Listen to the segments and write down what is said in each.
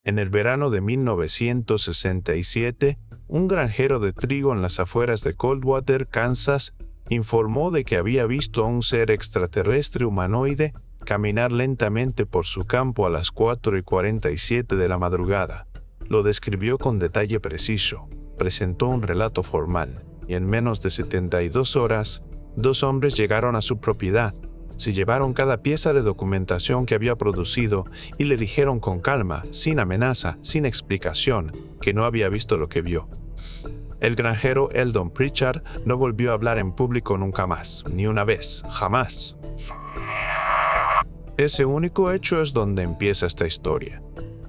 En el verano de 1967, un granjero de trigo en las afueras de Coldwater, Kansas, informó de que había visto a un ser extraterrestre humanoide caminar lentamente por su campo a las 4:47 de la madrugada. Lo describió con detalle preciso, presentó un relato formal, y en menos de 72 horas, 2 hombres llegaron a su propiedad. Se llevaron cada pieza de documentación que había producido y le dijeron con calma, sin amenaza, sin explicación, que no había visto lo que vio. El granjero Eldon Pritchard no volvió a hablar en público nunca más, ni una vez, jamás. Ese único hecho es donde empieza esta historia.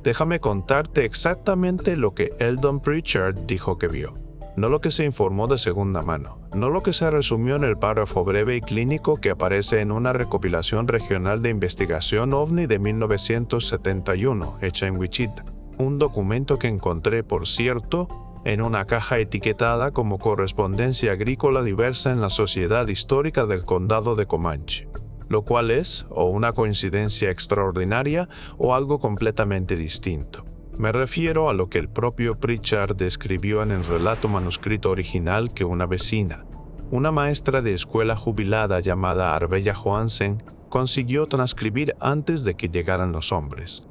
Déjame contarte exactamente lo que Eldon Pritchard dijo que vio. No lo que se informó de segunda mano, no lo que se resumió en el párrafo breve y clínico que aparece en una recopilación regional de investigación OVNI de 1971, hecha en Wichita. Un documento que encontré, por cierto, en una caja etiquetada como correspondencia agrícola diversa en la Sociedad Histórica del Condado de Comanche, lo cual es o una coincidencia extraordinaria o algo completamente distinto. Me refiero a lo que el propio Pritchard describió en el relato manuscrito original que una vecina, una maestra de escuela jubilada llamada Arbella Johansen, consiguió transcribir antes de que llegaran los hombres.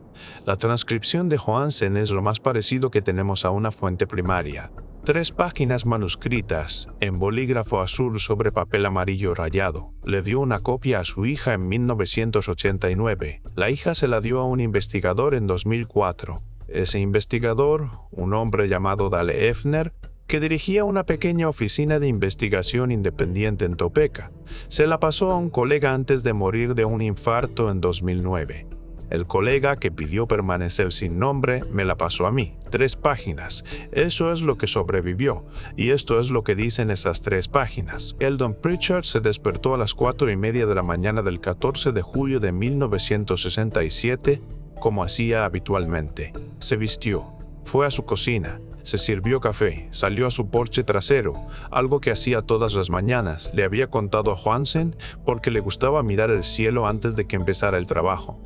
La transcripción de Johansen es lo más parecido que tenemos a una fuente primaria. 3 páginas manuscritas, en bolígrafo azul sobre papel amarillo rayado. Le dio una copia a su hija en 1989. La hija se la dio a un investigador en 2004. Ese investigador, un hombre llamado Dale Effner, que dirigía una pequeña oficina de investigación independiente en Topeka, se la pasó a un colega antes de morir de un infarto en 2009. El colega, que pidió permanecer sin nombre, me la pasó a mí. 3 páginas. Eso es lo que sobrevivió. Y esto es lo que dicen esas 3 páginas. Eldon Pritchard se despertó a las 4:30 de la mañana del 14 de julio de 1967, como hacía habitualmente. Se vistió, fue a su cocina, se sirvió café, salió a su porche trasero, algo que hacía todas las mañanas. Le había contado a Johansen porque le gustaba mirar el cielo antes de que empezara el trabajo.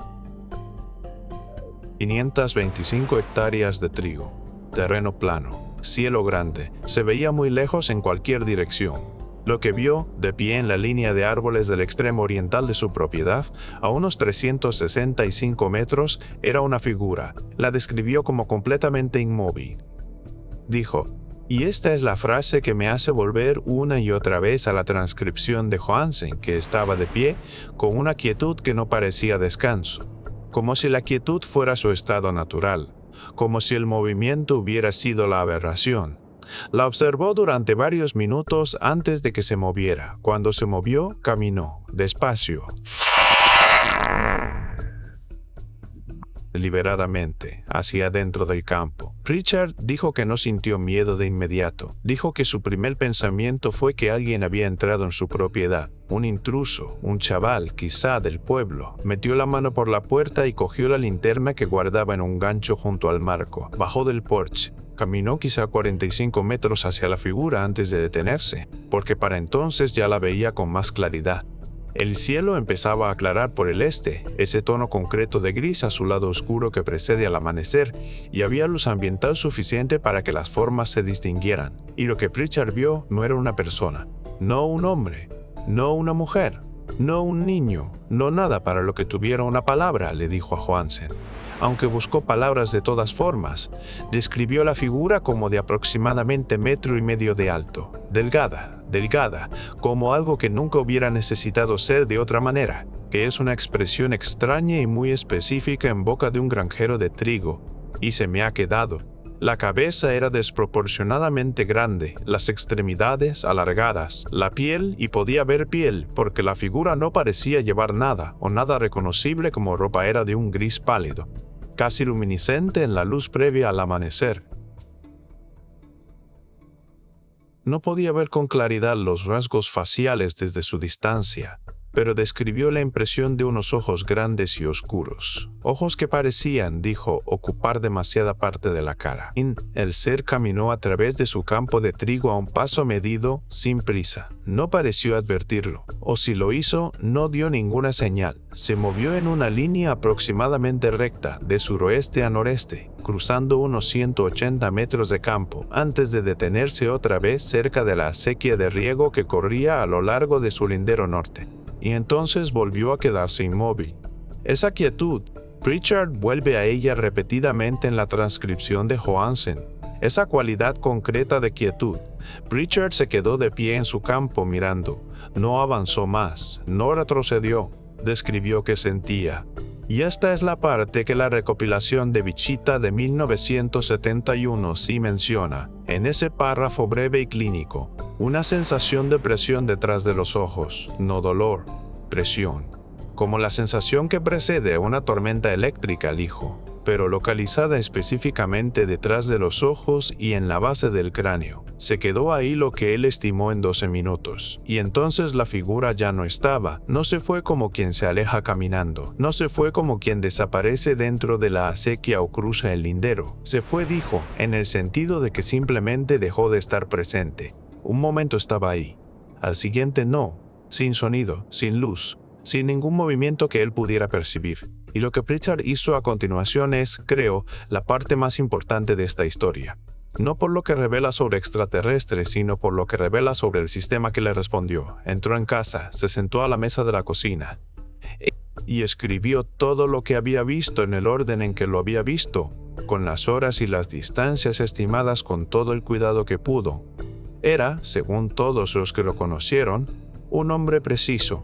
525 hectáreas de trigo, terreno plano, cielo grande, se veía muy lejos en cualquier dirección. Lo que vio, de pie en la línea de árboles del extremo oriental de su propiedad, a unos 365 metros, era una figura. La describió como completamente inmóvil. Dijo, y esta es la frase que me hace volver una y otra vez a la transcripción de Johansen, que estaba de pie, con una quietud que no parecía descanso, como si la quietud fuera su estado natural, como si el movimiento hubiera sido la aberración. La observó durante varios minutos antes de que se moviera. Cuando se movió, caminó, despacio, deliberadamente, hacia adentro del campo. Pritchard dijo que no sintió miedo de inmediato. Dijo que su primer pensamiento fue que alguien había entrado en su propiedad. Un intruso, un chaval, quizá del pueblo. Metió la mano por la puerta y cogió la linterna que guardaba en un gancho junto al marco. Bajó del porche. Caminó quizá 45 metros hacia la figura antes de detenerse, porque para entonces ya la veía con más claridad. El cielo empezaba a aclarar por el este, ese tono concreto de gris a su lado oscuro que precede al amanecer, y había luz ambiental suficiente para que las formas se distinguieran. Y lo que Pritchard vio no era una persona, no un hombre, no una mujer, no un niño, no nada para lo que tuviera una palabra, le dijo a Johansen. Aunque buscó palabras de todas formas, describió la figura como de aproximadamente 1,5 metros de alto, delgada, como algo que nunca hubiera necesitado ser de otra manera, que es una expresión extraña y muy específica en boca de un granjero de trigo, y se me ha quedado. La cabeza era desproporcionadamente grande, las extremidades alargadas, la piel, y podía ver piel, porque la figura no parecía llevar nada, o nada reconocible como ropa, era de un gris pálido, casi luminiscente en la luz previa al amanecer. No podía ver con claridad los rasgos faciales desde su distancia, pero describió la impresión de unos ojos grandes y oscuros. Ojos que parecían, dijo, ocupar demasiada parte de la cara. El ser caminó a través de su campo de trigo a un paso medido, sin prisa. No pareció advertirlo, o si lo hizo, no dio ninguna señal. Se movió en una línea aproximadamente recta, de suroeste a noreste, cruzando unos 180 metros de campo, antes de detenerse otra vez cerca de la acequia de riego que corría a lo largo de su lindero norte. Y entonces volvió a quedarse inmóvil. Esa quietud, Pritchard vuelve a ella repetidamente en la transcripción de Johansen. Esa cualidad concreta de quietud. Pritchard se quedó de pie en su campo mirando. No avanzó más, no retrocedió. Describió qué sentía. Y esta es la parte que la recopilación de Wichita de 1971 sí menciona, en ese párrafo breve y clínico. Una sensación de presión detrás de los ojos, no dolor, presión. Como la sensación que precede a una tormenta eléctrica, dijo, pero localizada específicamente detrás de los ojos y en la base del cráneo. Se quedó ahí lo que él estimó en 12 minutos, y entonces la figura ya no estaba. No se fue como quien se aleja caminando, no se fue como quien desaparece dentro de la acequia o cruza el lindero. Se fue, dijo, en el sentido de que simplemente dejó de estar presente. Un momento estaba ahí, al siguiente no, sin sonido, sin luz, sin ningún movimiento que él pudiera percibir. Y lo que Pritchard hizo a continuación es, creo, la parte más importante de esta historia. No por lo que revela sobre extraterrestres, sino por lo que revela sobre el sistema que le respondió. Entró en casa, se sentó a la mesa de la cocina y escribió todo lo que había visto en el orden en que lo había visto, con las horas y las distancias estimadas con todo el cuidado que pudo. Era, según todos los que lo conocieron, un hombre preciso.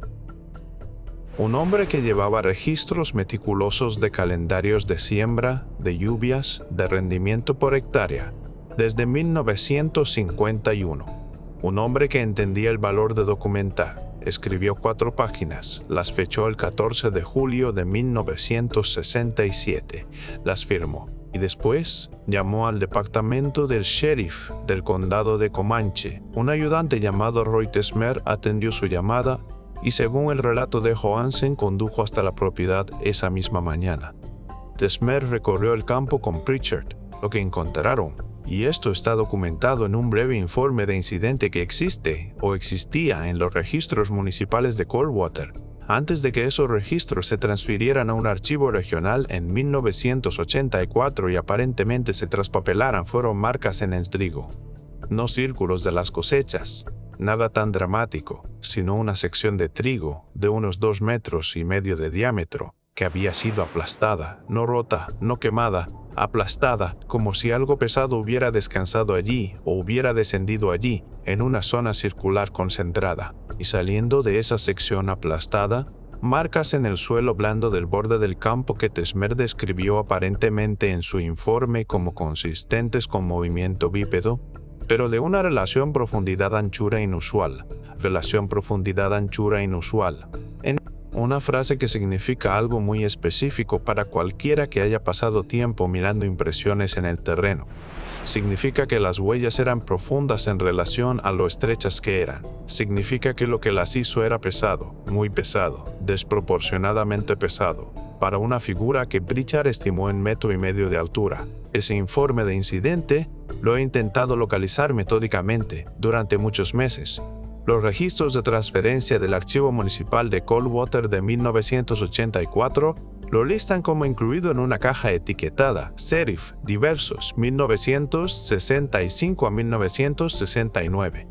Un hombre que llevaba registros meticulosos de calendarios de siembra, de lluvias, de rendimiento por hectárea, desde 1951. Un hombre que entendía el valor de documentar. Escribió 4 páginas, las fechó el 14 de julio de 1967, las firmó. Y después llamó al departamento del sheriff del condado de Comanche. Un ayudante llamado Roy Tesmer atendió su llamada y según el relato de Johansen condujo hasta la propiedad esa misma mañana. Tesmer recorrió el campo con Pritchard, lo que encontraron, y esto está documentado en un breve informe de incidente que existe o existía en los registros municipales de Coldwater, antes de que esos registros se transfirieran a un archivo regional en 1984 y aparentemente se traspapelaran. Fueron marcas en el trigo, no círculos de las cosechas. Nada tan dramático, sino una sección de trigo de unos 2,5 metros de diámetro, que había sido aplastada, no rota, no quemada, aplastada, como si algo pesado hubiera descansado allí o hubiera descendido allí, en una zona circular concentrada. Y saliendo de esa sección aplastada, marcas en el suelo blando del borde del campo que Tesmer describió aparentemente en su informe como consistentes con movimiento bípedo, pero de una relación profundidad-anchura inusual. Relación profundidad-anchura inusual. En una frase que significa algo muy específico para cualquiera que haya pasado tiempo mirando impresiones en el terreno. Significa que las huellas eran profundas en relación a lo estrechas que eran. Significa que lo que las hizo era pesado, muy pesado, desproporcionadamente pesado, para una figura que Pritchard estimó en 1,5 metros de altura. Ese informe de incidente lo he intentado localizar metódicamente durante muchos meses. Los registros de transferencia del Archivo Municipal de Coldwater de 1984 lo listan como incluido en una caja etiquetada Serif Diversos 1965 a 1969.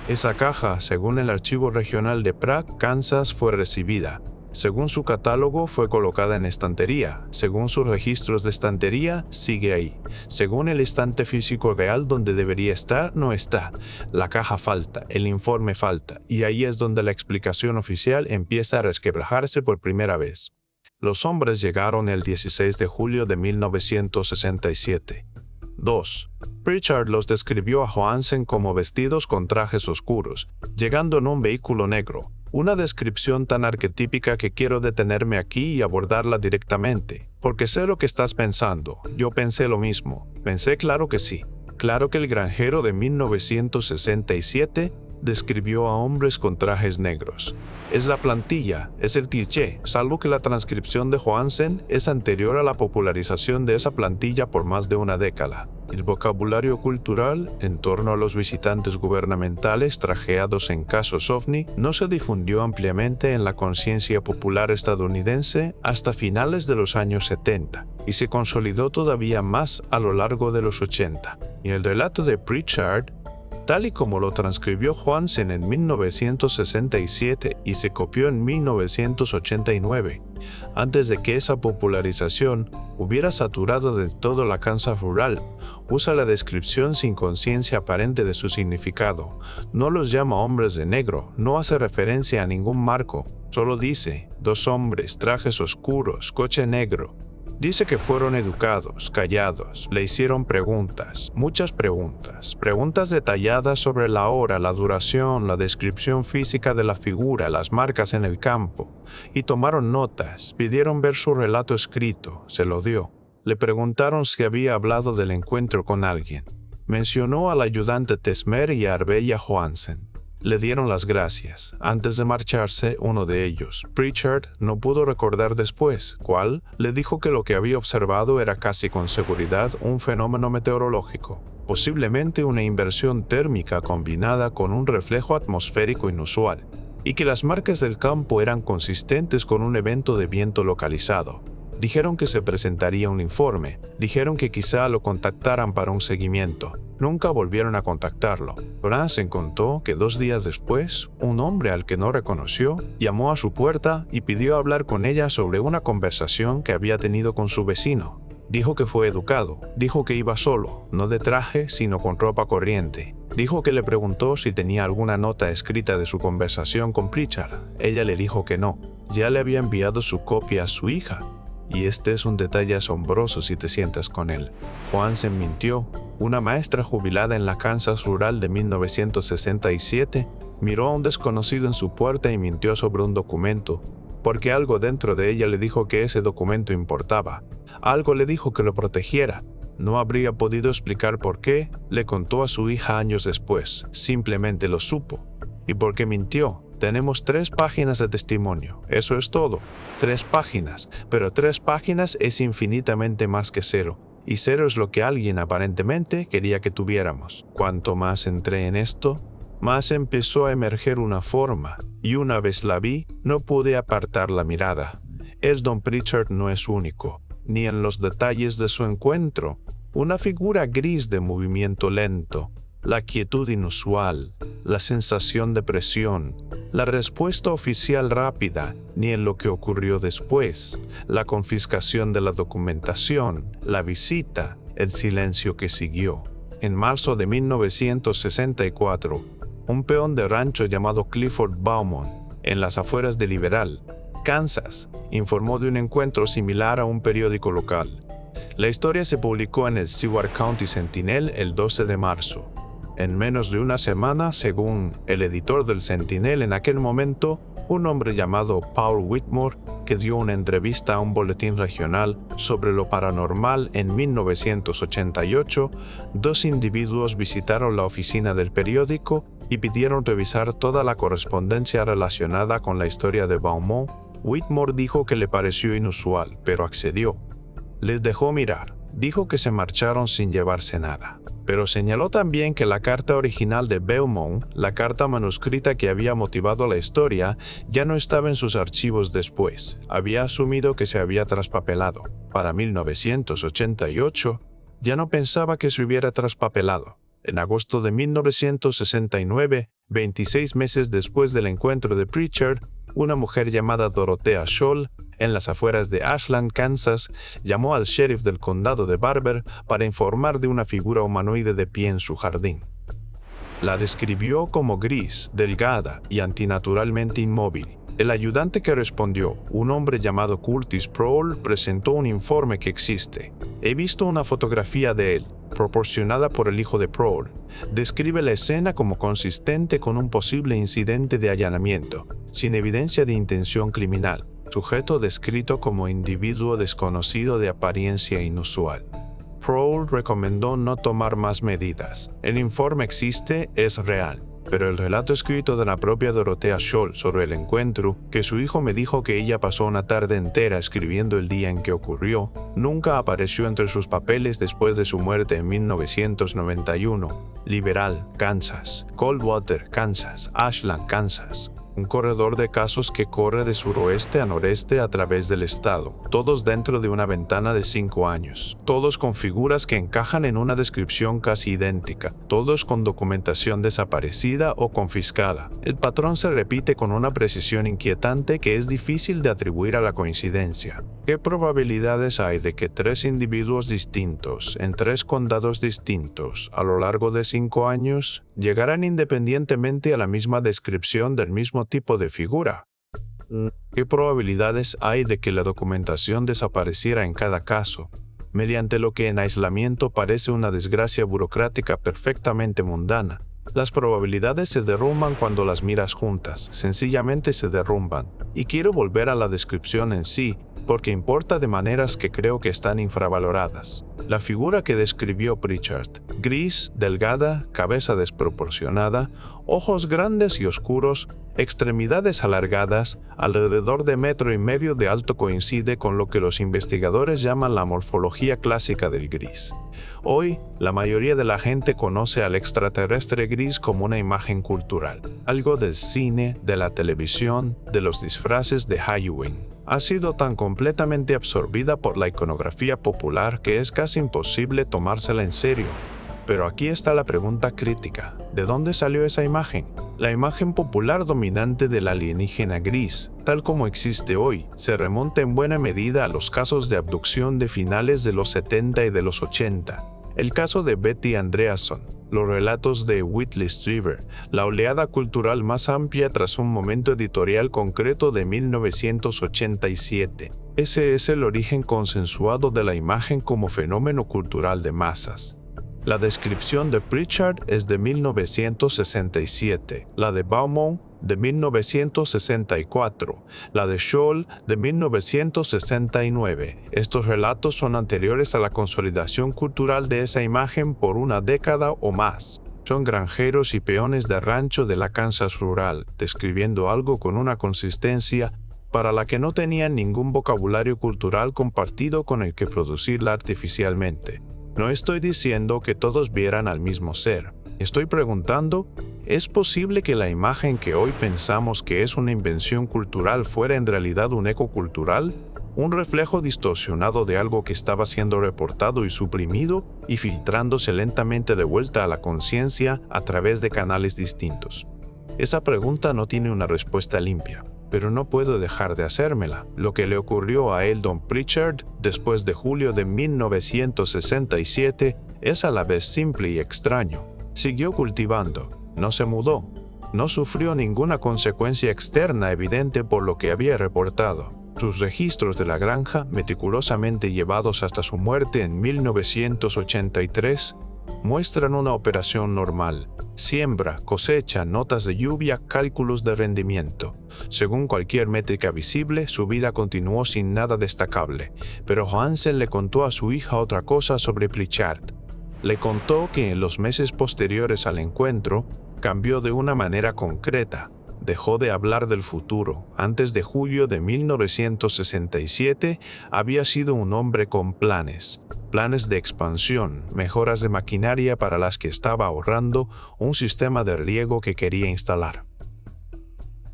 Esa caja, según el Archivo Regional de Pratt, Kansas, fue recibida. Según su catálogo, fue colocada en estantería. Según sus registros de estantería, sigue ahí. Según el estante físico real donde debería estar, no está. La caja falta, el informe falta, y ahí es donde la explicación oficial empieza a resquebrajarse por primera vez. Los hombres llegaron el 16 de julio de 1967. 2. Pritchard los describió a Johansen como vestidos con trajes oscuros, llegando en un vehículo negro. Una descripción tan arquetípica que quiero detenerme aquí y abordarla directamente, porque sé lo que estás pensando. Yo pensé lo mismo. Pensé claro que sí. Claro que el granjero de 1967 describió a hombres con trajes negros. Es la plantilla, es el cliché, salvo que la transcripción de Johansen es anterior a la popularización de esa plantilla por más de una década. El vocabulario cultural en torno a los visitantes gubernamentales trajeados en casos ovni no se difundió ampliamente en la conciencia popular estadounidense hasta finales de los años 70 y se consolidó todavía más a lo largo de los 80. Y el relato de Pritchard, tal y como lo transcribió Johansen en 1967 y se copió en 1989, antes de que esa popularización hubiera saturado del todo la Kansas rural, usa la descripción sin conciencia aparente de su significado. No los llama hombres de negro, no hace referencia a ningún marco, solo dice, 2 hombres, trajes oscuros, coche negro. Dice que fueron educados, callados, le hicieron preguntas, muchas preguntas detalladas sobre la hora, la duración, la descripción física de la figura, las marcas en el campo, y tomaron notas, pidieron ver su relato escrito, se lo dio. Le preguntaron si había hablado del encuentro con alguien. Mencionó al ayudante Tesmer y a Arbeilla Johansen. Le dieron las gracias. Antes de marcharse, uno de ellos, Pritchard, no pudo recordar después cuál, le dijo que lo que había observado era casi con seguridad un fenómeno meteorológico, posiblemente una inversión térmica combinada con un reflejo atmosférico inusual, y que las marcas del campo eran consistentes con un evento de viento localizado. Dijeron que se presentaría un informe, dijeron que quizá lo contactaran para un seguimiento. Nunca volvieron a contactarlo. Johansen contó que 2 días después, un hombre al que no reconoció llamó a su puerta y pidió hablar con ella sobre una conversación que había tenido con su vecino. Dijo que fue educado, dijo que iba solo, no de traje, sino con ropa corriente. Dijo que le preguntó si tenía alguna nota escrita de su conversación con Pritchard. Ella le dijo que no, ya le había enviado su copia a su hija. Y este es un detalle asombroso si te sientas con él. Johansen mintió. Una maestra jubilada en la Kansas rural de 1967 miró a un desconocido en su puerta y mintió sobre un documento, porque algo dentro de ella le dijo que ese documento importaba. Algo le dijo que lo protegiera. No habría podido explicar por qué, le contó a su hija años después. Simplemente lo supo. ¿Y por qué mintió? Tenemos 3 páginas de testimonio. Eso es todo. 3 páginas. Pero 3 páginas es infinitamente más que 0. Y 0 es lo que alguien aparentemente quería que tuviéramos. Cuanto más entré en esto, más empezó a emerger una forma. Y una vez la vi, no pude apartar la mirada. Eldon Pritchard no es único, ni en los detalles de su encuentro. Una figura gris de movimiento lento, la quietud inusual, la sensación de presión, la respuesta oficial rápida, ni en lo que ocurrió después, la confiscación de la documentación, la visita, el silencio que siguió. En marzo de 1964, un peón de rancho llamado Clifford Beaumont, en las afueras de Liberal, Kansas, informó de un encuentro similar a un periódico local. La historia se publicó en el Seward County Sentinel el 12 de marzo. En menos de una semana, según el editor del Sentinel en aquel momento, un hombre llamado Paul Whitmore, que dio una entrevista a un boletín regional sobre lo paranormal en 1988, 2 individuos visitaron la oficina del periódico y pidieron revisar toda la correspondencia relacionada con la historia de Beaumont. Whitmore dijo que le pareció inusual, pero accedió. Les dejó mirar. Dijo que se marcharon sin llevarse nada. Pero señaló también que la carta original de Beaumont, la carta manuscrita que había motivado la historia, ya no estaba en sus archivos después. Había asumido que se había traspapelado. Para 1988, ya no pensaba que se hubiera traspapelado. En agosto de 1969, 26 meses después del encuentro de Pritchard, una mujer llamada Dorothea Scholl, en las afueras de Ashland, Kansas, llamó al sheriff del condado de Barber para informar de una figura humanoide de pie en su jardín. La describió como gris, delgada y antinaturalmente inmóvil. El ayudante que respondió, un hombre llamado Curtis Prohl, presentó un informe que existe. He visto una fotografía de él, proporcionada por el hijo de Prohl. Describe la escena como consistente con un posible incidente de allanamiento, sin evidencia de intención criminal. Sujeto descrito como individuo desconocido de apariencia inusual. Prohl recomendó no tomar más medidas. El informe existe, es real. pero el relato escrito de la propia Dorothea Scholl sobre el encuentro, que su hijo me dijo que ella pasó una tarde entera escribiendo el día en que ocurrió, nunca apareció entre sus papeles después de su muerte en 1991. Liberal, Kansas; Coldwater, Kansas; Ashland, Kansas. Un corredor de casos que corre de suroeste a noreste a través del estado, todos dentro de una ventana de 5 años, todos con figuras que encajan en una descripción casi idéntica, todos con documentación desaparecida o confiscada. El patrón se repite con una precisión inquietante que es difícil de atribuir a la coincidencia. ¿Qué probabilidades hay de que 3 individuos distintos, en 3 condados distintos, a lo largo de 5 años, llegaran independientemente a la misma descripción del mismo tipo de figura? ¿Qué probabilidades hay de que la documentación desapareciera en cada caso, mediante lo que en aislamiento parece una desgracia burocrática perfectamente mundana? Las probabilidades se derrumban cuando las miras juntas, sencillamente se derrumban. Y quiero volver a la descripción en sí, porque importa de maneras que creo que están infravaloradas. La figura que describió Pritchard, gris, delgada, cabeza desproporcionada, ojos grandes y oscuros, extremidades alargadas, alrededor de 1,5 metros de alto, coincide con lo que los investigadores llaman la morfología clásica del gris. Hoy, la mayoría de la gente conoce al extraterrestre gris como una imagen cultural, algo del cine, de la televisión, de los disfraces de Halloween. Ha sido tan completamente absorbida por la iconografía popular que es casi imposible tomársela en serio. Pero aquí está la pregunta crítica. ¿De dónde salió esa imagen? La imagen popular dominante del alienígena gris, tal como existe hoy, se remonta en buena medida a los casos de abducción de finales de los 70 y de los 80. El caso de Betty Andreasson, los relatos de Whitley Strieber, la oleada cultural más amplia tras un momento editorial concreto de 1987. Ese es el origen consensuado de la imagen como fenómeno cultural de masas. La descripción de Pritchard es de 1967, la de Beaumont de 1964, la de Scholl de 1969. Estos relatos son anteriores a la consolidación cultural de esa imagen por una década o más. Son granjeros y peones de rancho de la Kansas rural, describiendo algo con una consistencia para la que no tenían ningún vocabulario cultural compartido con el que producirla artificialmente. No estoy diciendo que todos vieran al mismo ser. Estoy preguntando, ¿es posible que la imagen que hoy pensamos que es una invención cultural fuera en realidad un eco cultural? Un reflejo distorsionado de algo que estaba siendo reportado y suprimido y filtrándose lentamente de vuelta a la conciencia a través de canales distintos. Esa pregunta no tiene una respuesta limpia, pero no puedo dejar de hacérmela. Lo que le ocurrió a Eldon Pritchard después de julio de 1967 es a la vez simple y extraño. Siguió cultivando, no se mudó, no sufrió ninguna consecuencia externa evidente por lo que había reportado. Sus registros de la granja, meticulosamente llevados hasta su muerte en 1983, muestran una operación normal. Siembra, cosecha, notas de lluvia, cálculos de rendimiento. Según cualquier métrica visible, su vida continuó sin nada destacable. Pero Johansen le contó a su hija otra cosa sobre Pritchard. Le contó que en los meses posteriores al encuentro, cambió de una manera concreta. Dejó de hablar del futuro. Antes de julio de 1967, había sido un hombre con planes de expansión, mejoras de maquinaria para las que estaba ahorrando, un sistema de riego que quería instalar.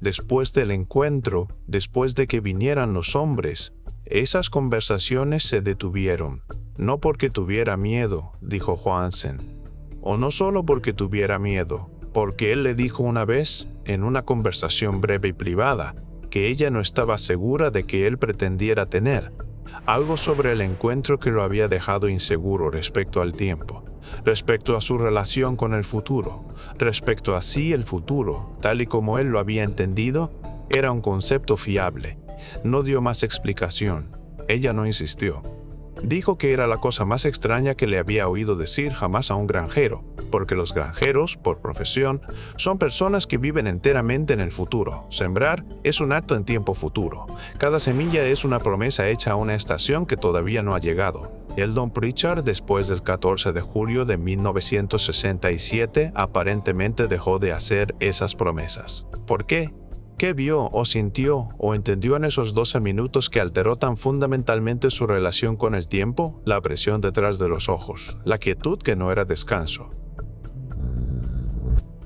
Después del encuentro, después de que vinieran los hombres, esas conversaciones se detuvieron. No porque tuviera miedo, dijo Johansen. O no solo porque tuviera miedo, porque él le dijo una vez, en una conversación breve y privada, que ella no estaba segura de que él pretendiera tener. Algo sobre el encuentro que lo había dejado inseguro respecto al tiempo, respecto a su relación con el futuro, respecto a si el futuro, tal y como él lo había entendido, era un concepto fiable. No dio más explicación. Ella no insistió. Dijo que era la cosa más extraña que le había oído decir jamás a un granjero, porque los granjeros, por profesión, son personas que viven enteramente en el futuro. Sembrar es un acto en tiempo futuro. Cada semilla es una promesa hecha a una estación que todavía no ha llegado. Eldon Pritchard, después del 14 de julio de 1967, aparentemente dejó de hacer esas promesas. ¿Por qué? ¿Qué vio o sintió o entendió en esos 12 minutos que alteró tan fundamentalmente su relación con el tiempo? La presión detrás de los ojos, la quietud que no era descanso.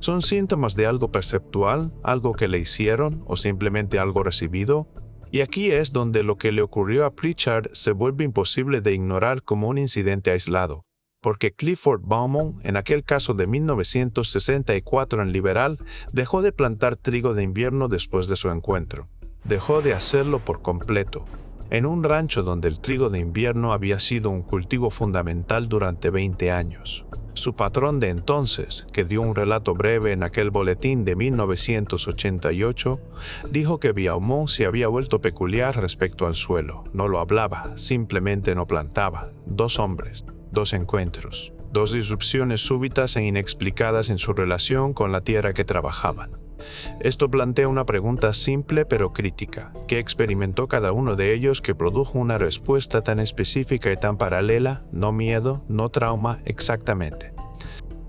¿Son síntomas de algo perceptual, algo que le hicieron o simplemente algo recibido? Y aquí es donde lo que le ocurrió a Pritchard se vuelve imposible de ignorar como un incidente aislado, porque Clifford Beaumont, en aquel caso de 1964 en Liberal, dejó de plantar trigo de invierno después de su encuentro. Dejó de hacerlo por completo, en un rancho donde el trigo de invierno había sido un cultivo fundamental durante 20 años. Su patrón de entonces, que dio un relato breve en aquel boletín de 1988, dijo que Beaumont se había vuelto peculiar respecto al suelo. No lo hablaba, simplemente no plantaba. 2 hombres, 2 encuentros, 2 disrupciones súbitas e inexplicadas en su relación con la tierra que trabajaban. Esto plantea una pregunta simple pero crítica. ¿Qué experimentó cada uno de ellos que produjo una respuesta tan específica y tan paralela? No miedo, no trauma, exactamente.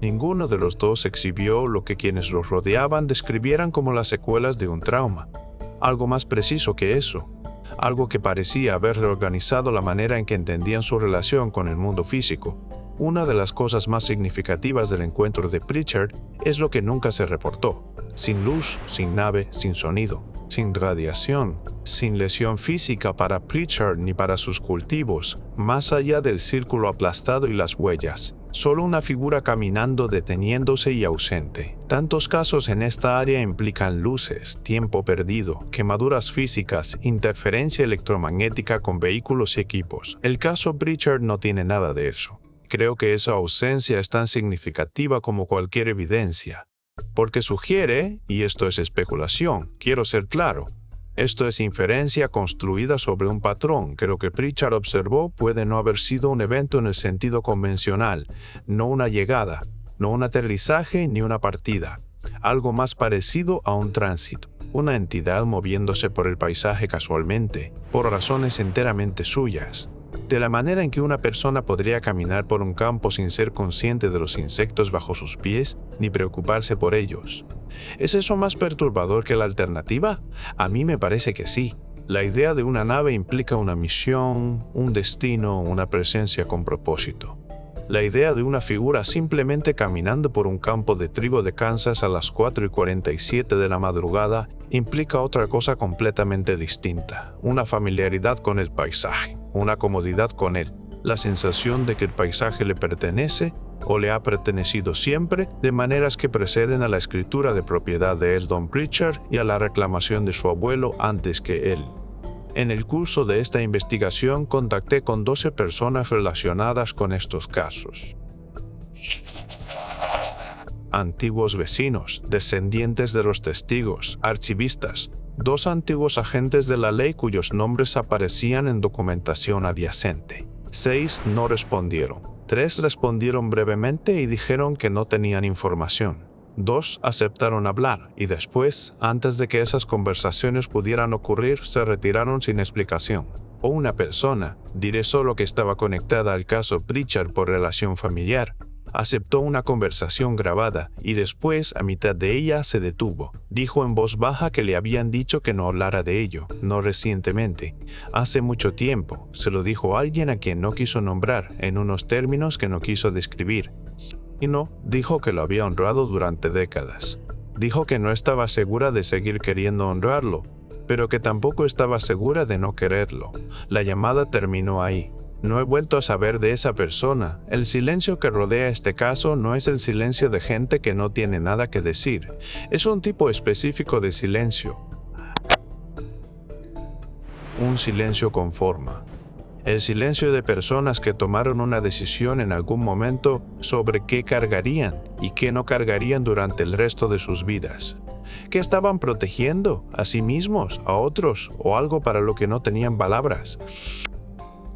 Ninguno de los dos exhibió lo que quienes los rodeaban describieran como las secuelas de un trauma. Algo más preciso que eso. Algo que parecía haber reorganizado la manera en que entendían su relación con el mundo físico. Una de las cosas más significativas del encuentro de Pritchard es lo que nunca se reportó. Sin luz, sin nave, sin sonido, sin radiación, sin lesión física para Pritchard ni para sus cultivos, más allá del círculo aplastado y las huellas. Solo una figura caminando, deteniéndose y ausente. Tantos casos en esta área implican luces, tiempo perdido, quemaduras físicas, interferencia electromagnética con vehículos y equipos. El caso Pritchard no tiene nada de eso. Creo que esa ausencia es tan significativa como cualquier evidencia, porque sugiere, y esto es especulación, quiero ser claro, esto es inferencia construida sobre un patrón que lo que Pritchard observó puede no haber sido un evento en el sentido convencional, no una llegada, no un aterrizaje ni una partida, algo más parecido a un tránsito, una entidad moviéndose por el paisaje casualmente, por razones enteramente suyas. De la manera en que una persona podría caminar por un campo sin ser consciente de los insectos bajo sus pies, ni preocuparse por ellos. ¿Es eso más perturbador que la alternativa? A mí me parece que sí. La idea de una nave implica una misión, un destino, una presencia con propósito. La idea de una figura simplemente caminando por un campo de trigo de Kansas a las 4:47 de la madrugada implica otra cosa completamente distinta, una familiaridad con el paisaje, una comodidad con él, la sensación de que el paisaje le pertenece o le ha pertenecido siempre, de maneras que preceden a la escritura de propiedad de Eldon Pritchard y a la reclamación de su abuelo antes que él. En el curso de esta investigación contacté con 12 personas relacionadas con estos casos. Antiguos vecinos, descendientes de los testigos, archivistas, 2 antiguos agentes de la ley cuyos nombres aparecían en documentación adyacente. 6 no respondieron. 3 respondieron brevemente y dijeron que no tenían información. 2 aceptaron hablar y después, antes de que esas conversaciones pudieran ocurrir, se retiraron sin explicación. O una persona, diré solo que estaba conectada al caso Pritchard por relación familiar, aceptó una conversación grabada y después, a mitad de ella, se detuvo. Dijo en voz baja que le habían dicho que no hablara de ello, no recientemente. Hace mucho tiempo, se lo dijo a alguien a quien no quiso nombrar, en unos términos que no quiso describir. Y no, dijo que lo había honrado durante décadas. Dijo que no estaba segura de seguir queriendo honrarlo, pero que tampoco estaba segura de no quererlo. La llamada terminó ahí. No he vuelto a saber de esa persona. El silencio que rodea este caso no es el silencio de gente que no tiene nada que decir. Es un tipo específico de silencio. Un silencio con forma. El silencio de personas que tomaron una decisión en algún momento sobre qué cargarían y qué no cargarían durante el resto de sus vidas. ¿Qué estaban protegiendo? ¿A sí mismos? ¿A otros? ¿O algo para lo que no tenían palabras?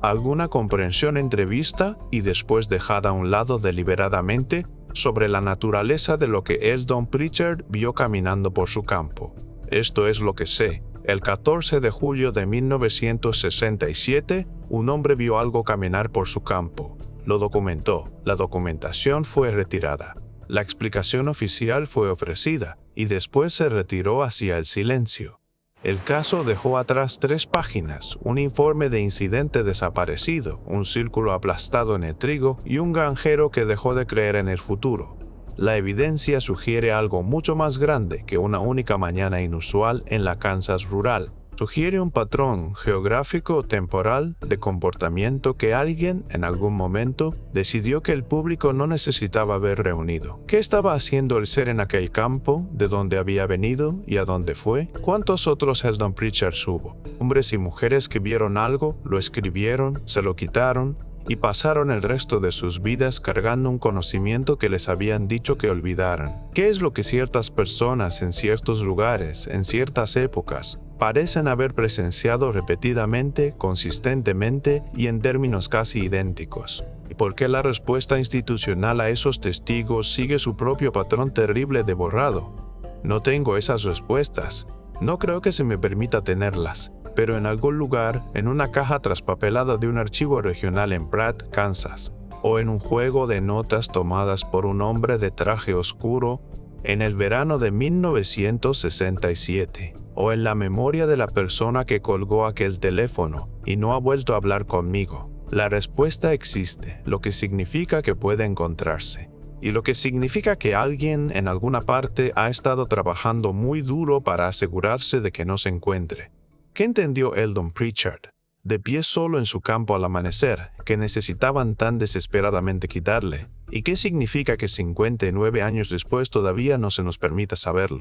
Alguna comprensión entrevista y después dejada a un lado deliberadamente sobre la naturaleza de lo que Eldon Pritchard vio caminando por su campo. Esto es lo que sé. El 14 de julio de 1967, un hombre vio algo caminar por su campo. Lo documentó. La documentación fue retirada. La explicación oficial fue ofrecida y después se retiró hacia el silencio. El caso dejó atrás 3 páginas, un informe de incidente desaparecido, un círculo aplastado en el trigo y un granjero que dejó de creer en el futuro. La evidencia sugiere algo mucho más grande que una única mañana inusual en la Kansas rural. Sugiere un patrón geográfico o temporal de comportamiento que alguien, en algún momento, decidió que el público no necesitaba ver reunido. ¿Qué estaba haciendo el ser en aquel campo? ¿De dónde había venido? ¿Y a dónde fue? ¿Cuántos otros Eldon Pritchards hubo? Hombres y mujeres que vieron algo, lo escribieron, se lo quitaron, y pasaron el resto de sus vidas cargando un conocimiento que les habían dicho que olvidaran. ¿Qué es lo que ciertas personas en ciertos lugares, en ciertas épocas, parecen haber presenciado repetidamente, consistentemente y en términos casi idénticos? ¿Y por qué la respuesta institucional a esos testigos sigue su propio patrón terrible de borrado? No tengo esas respuestas. No creo que se me permita tenerlas. Pero en algún lugar, en una caja traspapelada de un archivo regional en Pratt, Kansas, o en un juego de notas tomadas por un hombre de traje oscuro en el verano de 1967, o en la memoria de la persona que colgó aquel teléfono y no ha vuelto a hablar conmigo. La respuesta existe, lo que significa que puede encontrarse. Y lo que significa que alguien en alguna parte ha estado trabajando muy duro para asegurarse de que no se encuentre. ¿Qué entendió Eldon Pritchard, de pie solo en su campo al amanecer, que necesitaban tan desesperadamente quitarle? ¿Y qué significa que 59 años después todavía no se nos permita saberlo?